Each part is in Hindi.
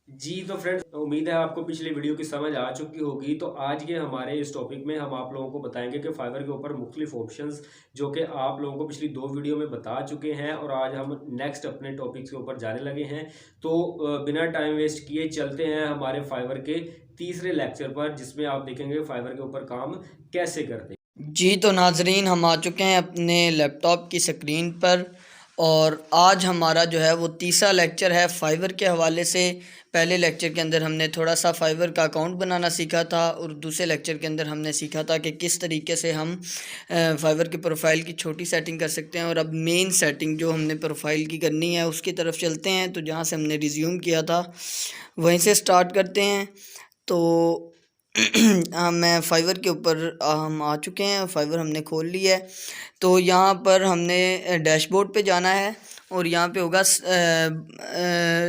जी तो फ्रेंड्स, उम्मीद है आपको पिछली वीडियो की समझ आ चुकी होगी। तो आज के हमारे इस टॉपिक में हम आप लोगों को बताएंगे कि फाइवर के ऊपर मुख्तलिफ ऑप्शंस जो कि आप लोगों को पिछली 2 वीडियो में बता चुके हैं, और आज हम नेक्स्ट अपने टॉपिक्स के ऊपर जाने लगे हैं। तो बिना टाइम वेस्ट किए चलते हैं हमारे फाइवर के तीसरे लेक्चर पर, जिसमें आप देखेंगे फाइवर के ऊपर काम कैसे करते हैं। जी तो नाजरीन, हम आ चुके हैं अपने लैपटॉप की स्क्रीन पर और आज हमारा जो है वो तीसरा लेक्चर है फाइवर के हवाले से। पहले लेक्चर के अंदर हमने थोड़ा सा फाइवर का अकाउंट बनाना सीखा था और दूसरे लेक्चर के अंदर हमने सीखा था कि किस तरीके से हम फाइवर की प्रोफाइल की छोटी सेटिंग कर सकते हैं। और अब मेन सेटिंग जो हमने प्रोफाइल की करनी है उसकी तरफ चलते हैं। तो जहाँ से हमने रिज्यूम किया था वहीं से स्टार्ट करते हैं। तो मैं फाइवर के ऊपर हम आ चुके हैं। फाइवर हमने खोल लिया है। तो यहाँ पर हमने डैशबोर्ड पे जाना है और यहाँ पे होगा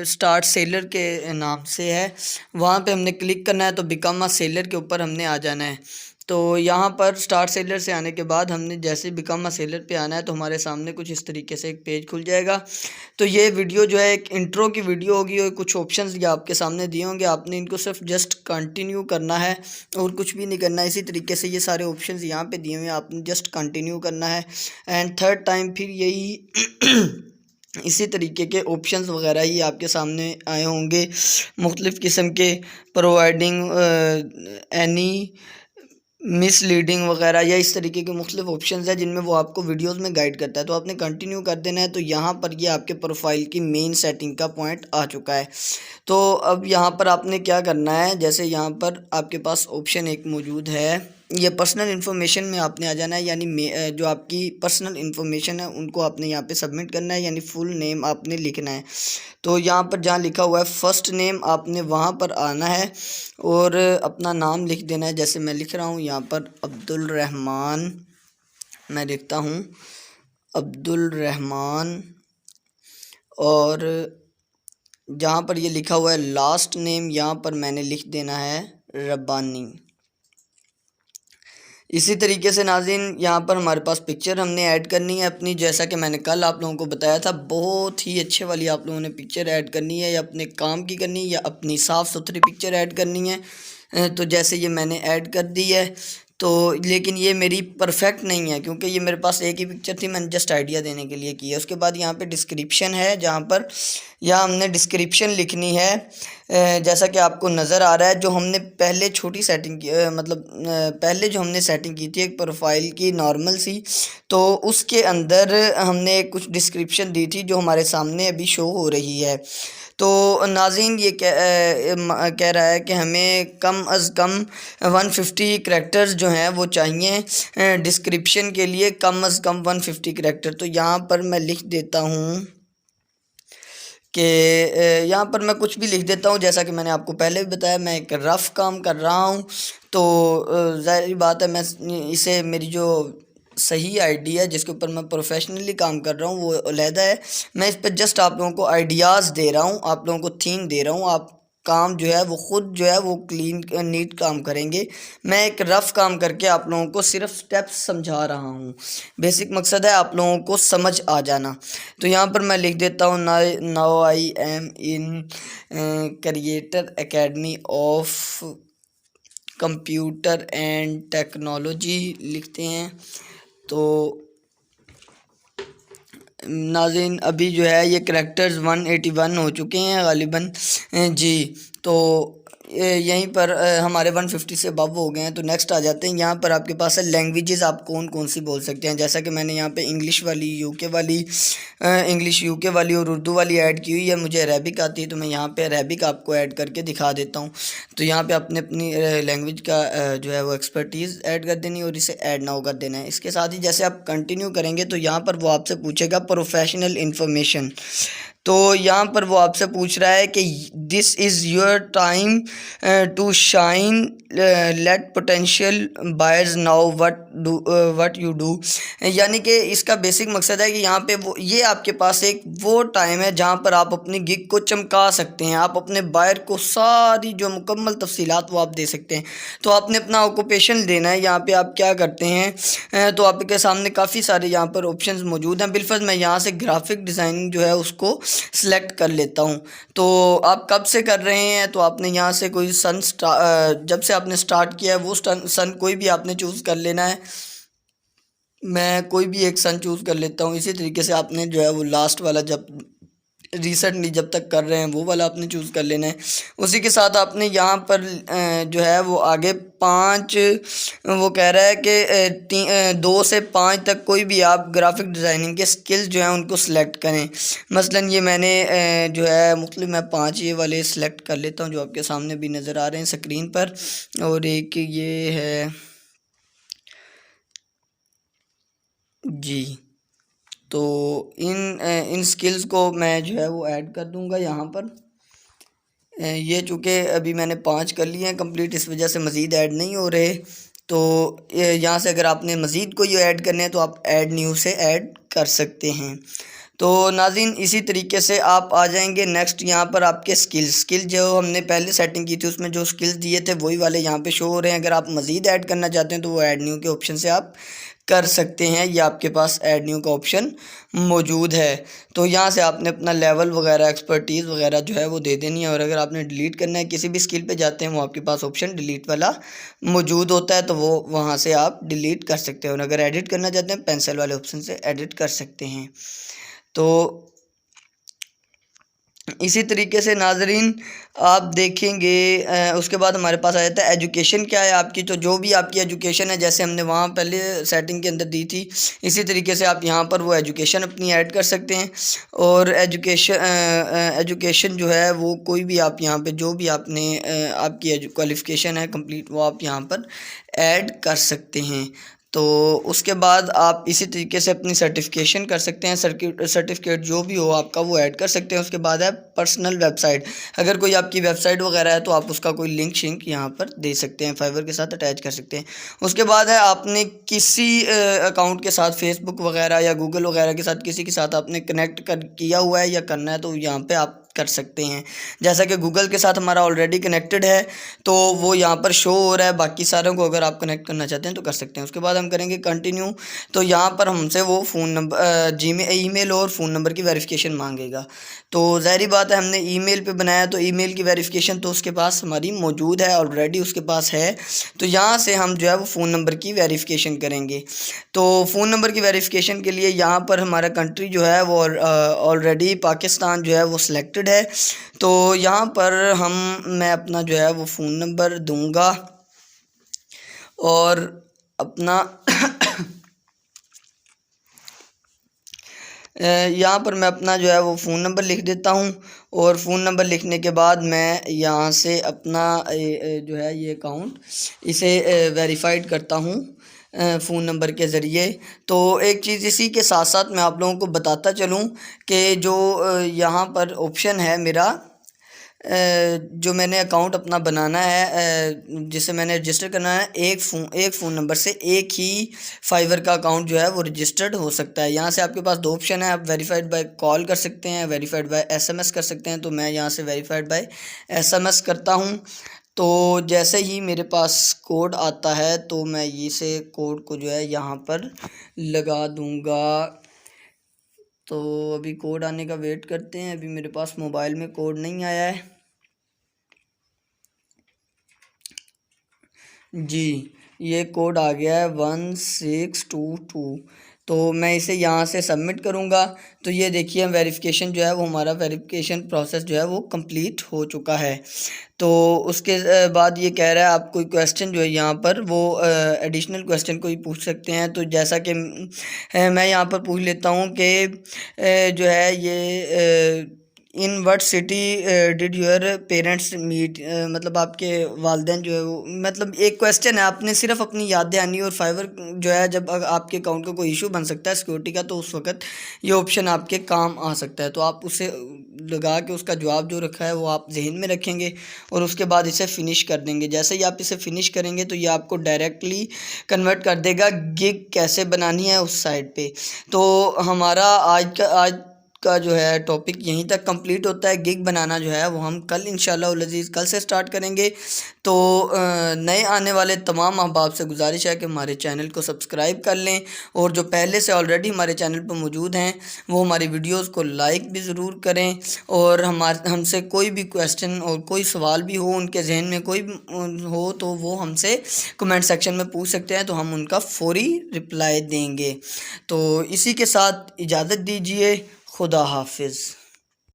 स्टार्ट सेलर के नाम से है, वहाँ पे हमने क्लिक करना है। तो बिकम अ सेलर के ऊपर हमने आ जाना है। तो यहाँ पर स्टार्ट सेलर से आने के बाद हमने जैसे बिकम अ सेलर पे आना है तो हमारे सामने कुछ इस तरीके से एक पेज खुल जाएगा। तो ये वीडियो जो है एक इंट्रो की वीडियो होगी और कुछ ऑप्शंस ये आपके सामने दिए होंगे, आपने इनको सिर्फ जस्ट कंटिन्यू करना है और कुछ भी नहीं करना है। इसी तरीके से ये सारे ऑप्शंस यहाँ पे दिए हुए हैं, आपने जस्ट कंटिन्यू करना है। एंड थर्ड टाइम फिर यही इसी तरीके के ऑप्शंस वगैरह ही आपके सामने आए होंगे, मुख्तलिफ़ किस्म के प्रोवाइडिंग एनी मिसलीडिंग वगैरह या इस तरीके के मुख्तलिफ ऑप्शंस हैं जिनमें वो आपको वीडियोस में गाइड करता है। तो आपने कंटिन्यू कर देना है। तो यहाँ पर ये आपके प्रोफाइल की मेन सेटिंग का पॉइंट आ चुका है। तो अब यहाँ पर आपने क्या करना है, जैसे यहाँ पर आपके पास ऑप्शन एक मौजूद है, ये पर्सनल इन्फॉर्मेशन में आपने आ जाना है। यानी जो आपकी पर्सनल इन्फॉर्मेशन है उनको आपने यहाँ पे सबमिट करना है, यानी फुल नेम आपने लिखना है। तो यहाँ पर जहाँ लिखा हुआ है फर्स्ट नेम आपने वहाँ पर आना है और अपना नाम लिख देना है। जैसे मैं लिख रहा हूँ यहाँ पर अब्दुल रहमान, मैं लिखता हूँ अब्दुल रहमान। और जहाँ पर ये लिखा हुआ है लास्ट नेम यहाँ पर मैंने लिख देना है रब्बानी। इसी तरीके से नाज़रीन यहाँ पर हमारे पास पिक्चर हमने ऐड करनी है अपनी, जैसा कि मैंने कल आप लोगों को बताया था, बहुत ही अच्छे वाली आप लोगों ने पिक्चर ऐड करनी है, या अपने काम की करनी है या अपनी साफ़ सुथरी पिक्चर ऐड करनी है। तो जैसे ये मैंने ऐड कर दी है। तो लेकिन ये मेरी परफेक्ट नहीं है क्योंकि ये मेरे पास एक ही पिक्चर थी, मैंने जस्ट आइडिया देने के लिए की है। उसके बाद यहाँ पे डिस्क्रिप्शन है, जहाँ पर यहाँ हमने डिस्क्रिप्शन लिखनी है। जैसा कि आपको नज़र आ रहा है, जो हमने पहले छोटी सेटिंग की पहले जो हमने सेटिंग की थी एक प्रोफाइल की नॉर्मल सी, तो उसके अंदर हमने कुछ डिस्क्रिप्शन दी थी जो हमारे सामने अभी शो हो रही है। तो नाज़रीन ये कह रहा है कि हमें कम अज़ कम 150 करैक्टर्स जो हैं वो चाहिए डिस्क्रिप्शन के लिए, कम अज़ कम 150 करैक्टर। तो यहाँ पर मैं लिख देता हूँ कि यहाँ पर मैं कुछ भी लिख देता हूँ। जैसा कि मैंने आपको पहले भी बताया, मैं एक रफ़ काम कर रहा हूँ। तो ज़ाहिर बात है, मैं इसे मेरी जो सही आईडी है जिसके ऊपर मैं प्रोफेशनली काम कर रहा हूँ वो अलहदा है। मैं इस पर जस्ट आप लोगों को आइडियाज़ दे रहा हूँ, आप लोगों को थीम दे रहा हूँ। आप काम जो है वो ख़ुद जो है वो क्लीन नीट काम करेंगे। मैं एक रफ़ काम करके आप लोगों को सिर्फ स्टेप्स समझा रहा हूँ। बेसिक मकसद है आप लोगों को समझ आ जाना। तो यहाँ पर मैं लिख देता हूँ now I am in creator academy of computer and technology लिखते हैं। तो नाज़रीन अभी जो है ये करैक्टर्स 181 हो चुके हैं गालिबन जी। तो यहीं पर हमारे 150 से अबव हो गए हैं। तो नेक्स्ट आ जाते हैं। यहाँ पर आपके पास है लैंग्वेजेस, आप कौन कौन सी बोल सकते हैं। जैसा कि मैंने यहाँ पे इंग्लिश वाली, यूके वाली, इंग्लिश यूके वाली और उर्दू वाली ऐड की हुई है। मुझे अरेबिक आती है तो मैं यहाँ पे अरेबिक आपको ऐड करके दिखा देता हूँ। तो यहाँ पे अपने अपनी लैंग्वेज का जो है वो एक्सपर्टीज़ ऐड कर देनी और इसे ऐड नाउ कर देना है। इसके साथ ही जैसे आप कंटिन्यू करेंगे तो यहाँ पर वो आपसे पूछेगा प्रोफेशनल इन्फॉर्मेशन। तो यहाँ पर वो आपसे पूछ रहा है कि this is your time to shine, let potential buyers now what you do. यानी कि इसका बेसिक मकसद है कि यहाँ पे वो ये आपके पास एक वो टाइम है जहाँ पर आप अपनी गिग को चमका सकते हैं। आप अपने बायर को सारी जो मुकम्मल तफसीलात वो आप दे सकते हैं। तो आपने अपना ऑक्यूपेशन देना है। यहाँ पे आप क्या करते हैं, तो आपके सामने काफ़ी सारे यहाँ पर ऑप्शंस मौजूद हैं। बिलफर्ज मैं यहाँ से ग्राफिक डिज़ाइनिंग जो है उसको सिलेक्ट कर लेता हूँ। तो आप कब से कर रहे हैं, तो आपने यहाँ से कोई सन जब से आपने स्टार्ट किया है वो सन कोई भी आपने चूज़ कर लेना है। मैं कोई भी एक सन चूज़ कर लेता हूँ। इसी तरीके से आपने जो है वो लास्ट वाला जब रिसेंटली जब तक कर रहे हैं वो वाला आपने चूज़ कर लेना है। उसी के साथ आपने यहाँ पर जो है वो आगे 5 वो कह रहा है कि 2 से 5 तक कोई भी आप ग्राफिक डिज़ाइनिंग के स्किल्स जो हैं उनको सिलेक्ट करें। मसलन ये मैंने जो है मुख्तलिफ मैं 5 ये वाले सिलेक्ट कर लेता हूँ जो आपके सामने भी नज़र आ रहे हैं स्क्रीन पर। और एक ये है जी। तो इन स्किल्स को मैं जो है वो ऐड कर दूंगा यहाँ पर। ये चूँकि अभी मैंने 5 कर लिए हैं कंप्लीट, इस वजह से मज़ीद ऐड नहीं हो रहे। तो यहाँ से अगर आपने मज़ीद कोई ऐड करने हैं तो आप ऐड न्यू से ऐड कर सकते हैं। तो नाज़रीन इसी तरीके से आप आ जाएंगे नेक्स्ट यहाँ पर आपके स्किल जो हमने पहले सेटिंग की थी उसमें जो स्किल्स दिए थे वही वाले यहाँ पे शो हो रहे हैं। अगर आप मज़ीद ऐड करना चाहते हैं तो वो ऐड न्यू के ऑप्शन से आप कर सकते हैं। ये आपके पास ऐड न्यू का ऑप्शन मौजूद है। तो यहाँ से आपने अपना लेवल वगैरह एक्सपर्टीज़ वगैरह जो है वो दे देनी है। और अगर आपने डिलीट करना है किसी भी स्किल पे जाते हैं वो आपके पास ऑप्शन डिलीट वाला मौजूद होता है, तो वो वहाँ से आप डिलीट कर सकते हैं। और अगर एडिट करना चाहते हैं पेंसिल वाले ऑप्शन से एडिट कर सकते हैं। तो इसी तरीके से नाजरीन आप देखेंगे उसके बाद हमारे पास आ जाता है एजुकेशन क्या है आपकी। तो जो भी आपकी एजुकेशन है जैसे हमने वहाँ पहले सेटिंग के अंदर दी थी इसी तरीके से आप यहाँ पर वो एजुकेशन अपनी ऐड कर सकते हैं। और एजुकेशन जो है वो कोई भी आप यहाँ पे जो भी आपने आपकी क्वालिफ़िकेशन है कंप्लीट वो आप यहाँ पर ऐड कर सकते हैं। तो उसके बाद आप इसी तरीके से अपनी सर्टिफिकेशन कर सकते हैं। सर्टिफिकेट जो भी हो आपका वो ऐड कर सकते हैं। उसके बाद है पर्सनल वेबसाइट, अगर कोई आपकी वेबसाइट वगैरह है तो आप उसका कोई लिंक शिंक यहाँ पर दे सकते हैं, फाइवर के साथ अटैच कर सकते हैं। उसके बाद है आपने किसी अकाउंट के साथ फेसबुक वगैरह या गूगल वगैरह के साथ किसी के साथ आपने कनेक्ट किया हुआ है या करना है तो यहाँ पर आप कर सकते हैं। जैसा कि गूगल के साथ हमारा ऑलरेडी कनेक्टेड है तो वो यहाँ पर शो हो रहा है। बाकी सारों को अगर आप कनेक्ट करना चाहते हैं तो कर सकते हैं। उसके बाद हम करेंगे कंटिन्यू। तो यहाँ पर हमसे वो फ़ोन नंबर ईमेल और फ़ोन नंबर की वेरिफिकेशन मांगेगा। तो ज़ाहिर बात है हमने ईमेल पे बनाया तो ईमेल की वेरिफिकेशन तो उसके पास हमारी मौजूद है, ऑलरेडी उसके पास है। तो यहाँ से हम जो है वो फ़ोन नंबर की वेरिफिकेशन करेंगे। तो फ़ोन नंबर की वेरिफिकेशन के लिए यहाँ पर हमारा कंट्री जो है वो ऑलरेडी पाकिस्तान जो है वो सिलेक्टेड है। तो यहाँ पर मैं अपना जो है वो फ़ोन नंबर दूंगा और अपना यहाँ पर मैं अपना जो है वो फ़ोन नंबर लिख देता हूँ। और फ़ोन नंबर लिखने के बाद मैं यहाँ से अपना जो है ये अकाउंट इसे वेरीफाइड करता हूँ फ़ोन नंबर के ज़रिए। तो एक चीज़ इसी के साथ साथ मैं आप लोगों को बताता चलूँ कि जो यहाँ पर ऑप्शन है मेरा जो मैंने अकाउंट अपना बनाना है जिसे मैंने रजिस्टर करना है, एक फ़ोन नंबर से एक ही फाइवर का अकाउंट जो है वो रजिस्टर्ड हो सकता है। यहाँ से आपके पास 2 ऑप्शन है, आप वेरीफाइड बाय कॉल कर सकते हैं, वेरीफाइड बाय एसएमएस कर सकते हैं। तो मैं यहाँ से वेरीफाइड बाय एसएमएस करता हूँ। तो जैसे ही मेरे पास कोड आता है तो मैं इसे कोड को जो है यहाँ पर लगा दूँगा। तो अभी कोड आने का वेट करते हैं, अभी मेरे पास मोबाइल में कोड नहीं आया है जी। ये कोड आ गया है 1622। तो मैं इसे यहाँ से सबमिट करूँगा। तो ये देखिए वेरिफिकेशन जो है वो हमारा वेरिफिकेशन प्रोसेस जो है वो कंप्लीट हो चुका है। तो उसके बाद ये कह रहा है आप कोई क्वेश्चन जो है यहाँ पर वो एडिशनल क्वेश्चन कोई पूछ सकते हैं। तो जैसा कि मैं यहाँ पर पूछ लेता हूँ कि जो है ये in what city did your parents meet, मतलब आपके वालिदैन जो है वो, मतलब एक क्वेश्चन है आपने सिर्फ अपनी याद दहानी। और फाइवर जो है जब आपके अकाउंट का कोई इशू बन सकता है सिक्योरिटी का तो उस वक्त ये ऑप्शन आपके काम आ सकता है। तो आप उसे लगा के उसका जवाब जो रखा है वो आप जहन में रखेंगे और उसके बाद इसे फ़िनिश कर देंगे। जैसे ही आप इसे फ़िनिश करेंगे तो ये आपको डायरेक्टली कन्वर्ट कर देगा गिग कैसे बनानी है उस साइट पे। तो हमारा आज का जो है टॉपिक यहीं तक कंप्लीट होता है। गिग बनाना जो है वो हम कल इंशाल्लाह उल अज़ीज़ कल से स्टार्ट करेंगे। तो नए आने वाले तमाम अहबाब से गुजारिश है कि हमारे चैनल को सब्सक्राइब कर लें, और जो पहले से ऑलरेडी हमारे चैनल पर मौजूद हैं वो हमारी वीडियोस को लाइक भी ज़रूर करें। और हमसे कोई भी क्वेश्चन और कोई सवाल भी हो, उनके जहन में कोई हो, तो वो हमसे कमेंट सेक्शन में पूछ सकते हैं, तो हम उनका फौरी रिप्लाई देंगे। तो इसी के साथ इजाज़त दीजिए। खुदा हाफिज़।